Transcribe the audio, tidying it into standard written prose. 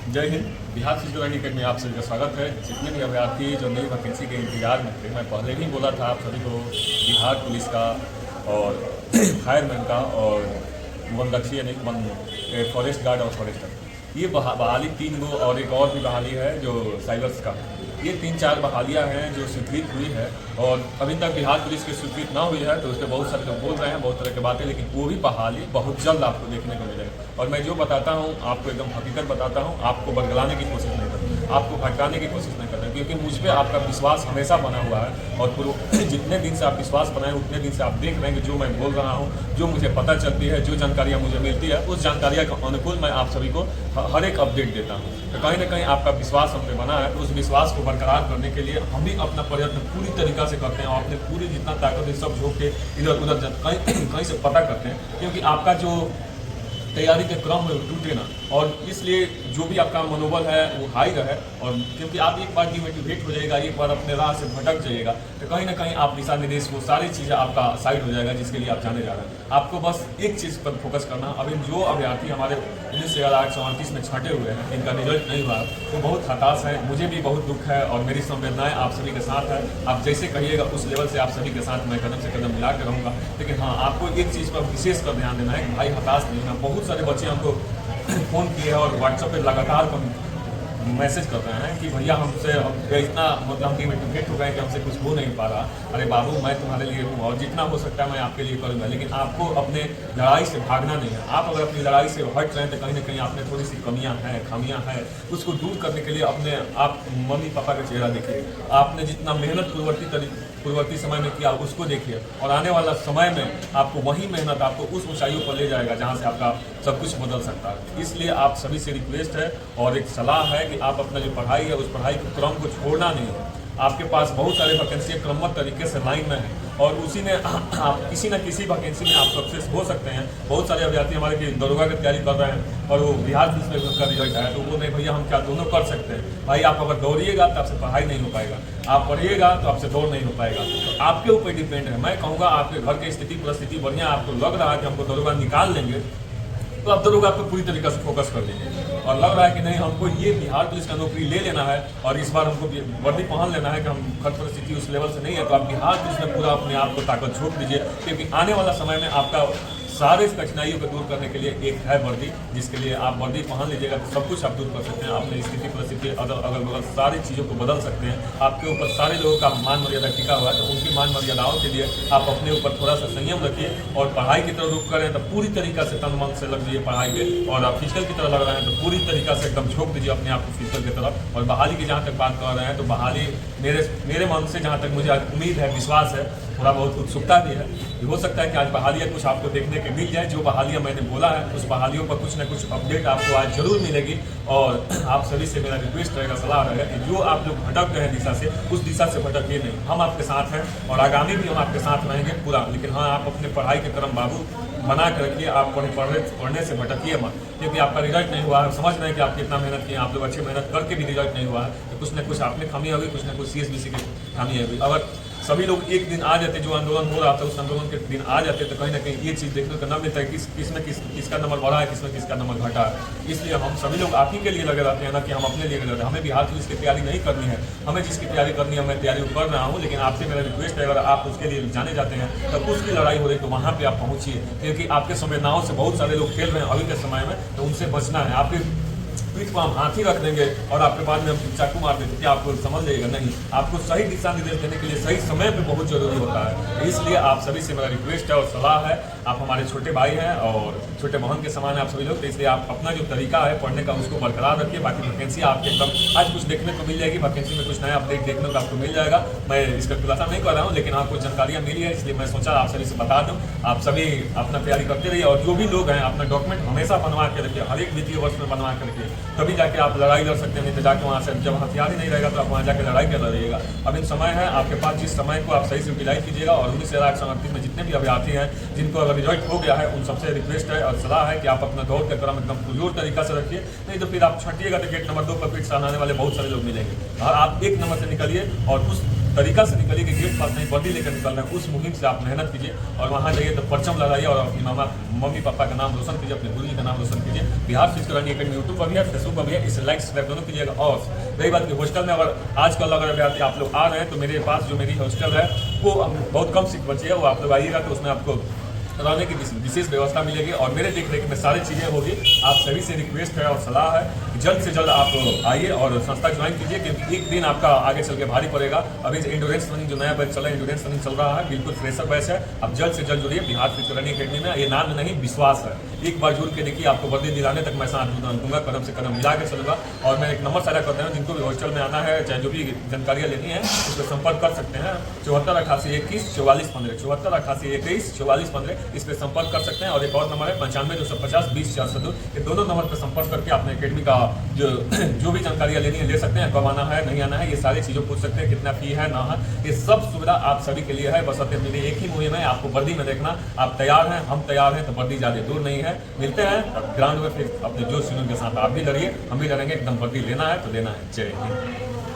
जय Hind. Bihar physical learning academy में आप सभी का स्वागत है। जितने भी अभ्यर्थी जो नई वैकेंसी के इंतजार में थे, मैं पहले भी बोला था आप सभी को, बिहार पुलिस का और फायरमैन का और वनरक्षी यानी वन फॉरेस्ट गार्ड और फॉरेस्टर, ये बहाली 3 गो और एक और भी बहाली है जो साइबर्स का, ये 3-4 बहालियाँ हैं जो स्वीकृत हुई है। और अभी तक बिहार पुलिस की स्वीकृत ना हुई है तो उस पर बहुत सारे लोग बोल रहे हैं बहुत तरह की बातें, लेकिन वो भी बहाली बहुत जल्द आपको देखने को मिलेगा। और मैं जो बताता हूँ आपको एकदम हकीकत बताता हूँ, आपको बरगलाने की कोशिश नहीं करता, आपको भटकाने की कोशिश नहीं करता, क्योंकि मुझ पर आपका विश्वास हमेशा बना हुआ है। और जितने दिन से आप विश्वास बनाए उतने दिन से आप देख रहे हैं कि जो मैं बोल रहा हूँ, जो मुझे पता चलती है, जो जानकारियाँ मुझे मिलती है, उस जानकारियाँ के अनुकूल मैं आप सभी को हर एक अपडेट देता हूँ। तो कहीं ना कहीं आपका विश्वास हम पे बना है, तो उस विश्वास को बरकरार करने के लिए हम भी अपना प्रयत्न पूरी तरीक़ा से करते हैं और अपने पूरी जितना ताकत है सब झोंक के इधर उधर कहीं से पता करते हैं, क्योंकि आपका जो तैयारी के क्रम में टूटे ना, और इसलिए जो भी आपका मनोबल है वो हाई रहे। और क्योंकि आप एक बार डिमोटिवेट हो जाएगा, एक बार अपने राह से भटक जाइएगा, तो कहीं ना कहीं आप दिशा निर्देश वो सारी चीज़ें आपका साइड हो जाएगा जिसके लिए आप जाने जा रहे हैं। आपको बस एक चीज़ पर फोकस करना। अभी जो अभ्यर्थी हमारे 19,838 में छँटे हुए हैं, इनका रिजल्ट नहीं हुआ, वो बहुत हताश है। मुझे भी बहुत दुख है और मेरी संवेदनाएँ आप सभी के साथ है। आप जैसे कहिएगा उस लेवल से आप सभी के साथ मैं कदम से कदम मिला कर रहूँगा। लेकिन हाँ, आपको एक चीज़ पर विशेष कर ध्यान देना है कि भाई हताश नहीं होना। बहुत सारे बच्चे हमको फ़ोन किए हैं और व्हाट्सएप पे लगातार मैसेज कर रहे हैं कि भैया हमसे इतना मतलब हम डिमोटिवेट हो गए कि हमसे कुछ हो नहीं पा रहा। अरे बाबू, मैं तुम्हारे लिए हूँ और जितना हो सकता है मैं आपके लिए करूँगा, लेकिन आपको अपने लड़ाई से भागना नहीं है। आप अगर अपनी लड़ाई से हट रहे हैं तो कहीं ना कहीं आपने थोड़ी सी कमियाँ हैं, खामियाँ हैं, उसको दूर करने के लिए अपने आप मम्मी पापा का चेहरा देखिए। आपने जितना मेहनत पूर्ववर्ती समय में किया उसको देखिए, और आने वाला समय में आपको वही मेहनत आपको उस ऊंचाइयों पर ले जाएगा जहाँ से आपका सब कुछ बदल सकता है। इसलिए आप सभी से रिक्वेस्ट है और एक सलाह है कि आप अपना जो पढ़ाई है उस पढ़ाई के क्रम को छोड़ना नहीं है। आपके पास बहुत सारे वैकेंसी क्रमबद्ध तरीके से लाइन में है और उसी में आप किसी न किसी वैकेंसी में आप सक्सेस हो सकते हैं। बहुत सारे अभ्यर्थी हमारे की दरोगा की तैयारी कर रहे हैं और वो बिहार पुलिस में उनका रिजल्ट आया, तो वो नहीं भैया हम क्या दोनों कर सकते हैं। भाई आप अगर दौड़िएगा तो आपसे पढ़ाई नहीं हो पाएगा, आप पढ़िएगा तो आपसे दौड़ नहीं हो पाएगा। तो आपके ऊपर डिपेंड है। मैं कहूँगा आपके घर की स्थिति परिस्थिति बढ़िया, आपको लग रहा है कि हमको दरोगा निकाल लेंगे, तो आप दरोगा पर पूरी तरीके से फोकस कर लीजिए। और लग रहा है कि नहीं हमको ये बिहार पुलिस का नौकरी ले लेना है और इस बार हमको वर्दी पहन लेना है कि हम घर परिस्थिति उस लेवल से नहीं है, तो आप बिहार पुलिस में पूरा अपने आप को ताकत झोंक दीजिए, क्योंकि आने वाला समय में आपका सारे कठिनाइयों को दूर करने के लिए एक है वर्दी, जिसके लिए आप वर्दी पहन लीजिएगा तो सब कुछ आप दूर कर सकते हैं। अपनी स्थिति परिस्थिति अगल बगल सारी चीज़ों को बदल सकते हैं। आपके ऊपर सारे लोगों का मान मर्यादा टिका हुआ है, तो उनकी मान मर्यादाओं के लिए आप अपने ऊपर थोड़ा सा संयम रखिए और पढ़ाई की तरफ रुख करें तो पूरी तरीक़ा से तन मन से लग जाइए पढ़ाई पे। और आप फिजिकल की तरफ लग रहे हैं तो पूरी तरीक़ा से एकदम झोंक दीजिए अपने आप को फिजिकल की तरफ। और बहाली की जहाँ तक बात कर रहे हैं तो बहाली मेरे मन से जहाँ तक मुझे उम्मीद है, विश्वास है, थोड़ा बहुत उत्सुकता भी है। हो सकता है कि आज बहालियाँ कुछ आपको देखने के मिल जाए। जो बहालियाँ मैंने बोला है उस बहालियों पर कुछ न कुछ अपडेट आपको आज जरूर मिलेगी। और आप सभी से मेरा रिक्वेस्ट रहेगा, सलाह रहेगा कि जो आप लोग भटक गए हैं दिशा से, उस दिशा से भटकिए नहीं। हम आपके साथ हैं और आगामी भी हम आपके साथ रहेंगे पूरा। लेकिन हाँ, आप अपने पढ़ाई के क्रम बाबू बना कर रखिए। आप पढ़ने से भटकिए मत, क्योंकि आपका रिजल्ट नहीं हुआ है। समझ रहे हैं कि आप कितना मेहनत किए, आप लोग अच्छी मेहनत करके भी रिजल्ट नहीं हुआ है, तो कुछ न कुछ आप में खामी होगी, कुछ न कुछ CSBC की खामी होगी। अगर सभी लोग एक दिन आ जाते, जो आंदोलन हो रहा था उस आंदोलन के दिन आ जाते, तो कहीं ना कहीं ये चीज़ देखने को न मिलता है किसका नंबर बढ़ा है, किसका नंबर घटा है। इसलिए हम सभी लोग आप ही के लिए लगे रहते हैं ना कि हम अपने लिए लगे रहते हैं। हमें बिहार पुलिस की तैयारी नहीं करनी है, हमें जिसकी तैयारी करनी है मैं तैयारी कर रहा हूँ। लेकिन आपसे मेरा रिक्वेस्ट है, अगर आप उसके लिए जाने जाते हैं तो उसकी लड़ाई हो रही तो वहाँ पर आप पहुँचिए, क्योंकि आपके संवेदनाओं से बहुत सारे लोग खेल रहे हैं अभी के समय में, तो उनसे बचना है। आपके पीठ पर हम हाथ ही रख देंगे और आपके बाद में हम चाकू मार देंगे, क्या आपको समझ जाइएगा? नहीं, आपको सही दिशा निर्देश देने के लिए सही समय पे बहुत जरूरी होता है। इसलिए आप सभी से मेरा रिक्वेस्ट है और सलाह है, आप हमारे छोटे भाई हैं और छोटे बहन के समान है आप सभी लोग, तो इसलिए आप अपना जो तरीका है पढ़ने का उसको बरकरार रखिए। बाकी वैकेंसी आपके एकदम आज कुछ देखने को मिल जाएगी, वैकेंसी में कुछ नया अपडेट देखने को आपको मिल जाएगा। मैं इसका खुलासा नहीं कर रहा हूँ, लेकिन आपको जानकारियाँ मिली है, इसलिए मैं सोचा आप सभी से बता दूँ। आप सभी अपना तैयारी करते रहिए और जो भी लोग हैं अपना डॉक्यूमेंट हमेशा बनवा के रखिए, हर एक वित्तीय वर्ष में बनवा के रखिए, तभी जाके आप लड़ाई लड़ सकते हैं। नहीं तो जाके वहाँ से जब हथियार ही नहीं रहेगा तो आप वहाँ जाके लड़ाई कर रहिएगा। अभी समय है आपके पास, जिस समय को आप सही से यूटिलाइज कीजिएगा। और 19,838 में जितने भी अभ्यर्थी हैं जिनको अगर रिजल्ट हो गया है, उन सबसे रिक्वेस्ट है और सलाह है कि आप अपना दौड़ का क्रम एकदम पुरजोर तरीका से रखिए, नहीं तो फिर आप छंटिएगा तो गेट नंबर 2 पर पीठ सामने वाले बहुत सारे लोग मिलेंगे और आप 1 नंबर से निकलिए और उस तरीका से निकलिए कि गेट पास नहीं वर्दी लेकर निकलना है, उस मुहिम से आप मेहनत कीजिए और वहाँ जाइए तो परचम लगाइए और अपनी मम्मी पापा का नाम रोशन कीजिए, अपने गुरु जी का नाम रोशन कीजिए। Bihar physical running academy YouTube पर भी है, फेसबुक पर भी है, इसे लाइक सब्सक्राइब दोनों कीजिएगा। और रही बात कि हॉस्टल में अगर आजकल अगर अभ्यर्थी आप लोग आ रहे हैं तो मेरे पास जो मेरी हॉस्टल है वो बहुत कम सीट बची है, वो आप लोग आइएगा तो उसमें आपको रहने की विशेष व्यवस्था मिलेगी और मेरे देखरेख में सारी चीज़ें होगी। आप सभी से रिक्वेस्ट है और सलाह है कि जल्द से जल्द आप आइए और संस्था ज्वाइन कीजिए, क्योंकि एक दिन आपका आगे चल के भारी पड़ेगा। अभी एंडोरेंस रनिंग जो नया बैच चला है, एंडोरेंस रनिंग चल रहा है, बिल्कुल फ्रेशर बैच है। आप जल्द से जल्द जुड़िए बिहार फिजिकल रनिंग अकेडमी में। ये नाम नहीं विश्वास है, एक बार जुड़ के देखिए, आपको वर्दी दिलाने तक मैं साथ दूंगा, कदम से कदम मिला के चलूँगा। और मैं एक नंबर साझा करता हूँ, जिनको भी हॉस्टल में आना है, चाहे जो भी जानकारियाँ लेनी है, उस पर संपर्क कर सकते हैं। 748821 4415, 748821 4415, इस पर संपर्क कर सकते हैं। और एक और नंबर है 95 250 20 402, ये दोनों नंबर पर संपर्क करके अपने एकेडमी का जो भी जानकारियाँ लेनी है ले सकते हैं। कब आना है नहीं आना है ये सारी चीज़ों पूछ सकते हैं, कितना फी है ना है, ये सब सुविधा आप सभी के लिए है। बस मेरी एक ही मुहिम है, आपको वर्दी में देखना। आप तैयार हैं, हम तैयार हैं, तो वर्दी ज़्यादा दूर नहीं है। मिलते हैं ग्राउंड में, फिर अपने जोश जुनून के साथ आप भी लड़िए, हम भी लड़ेंगे। एकदम वर्दी लेना है तो लेना है। जय हिंद।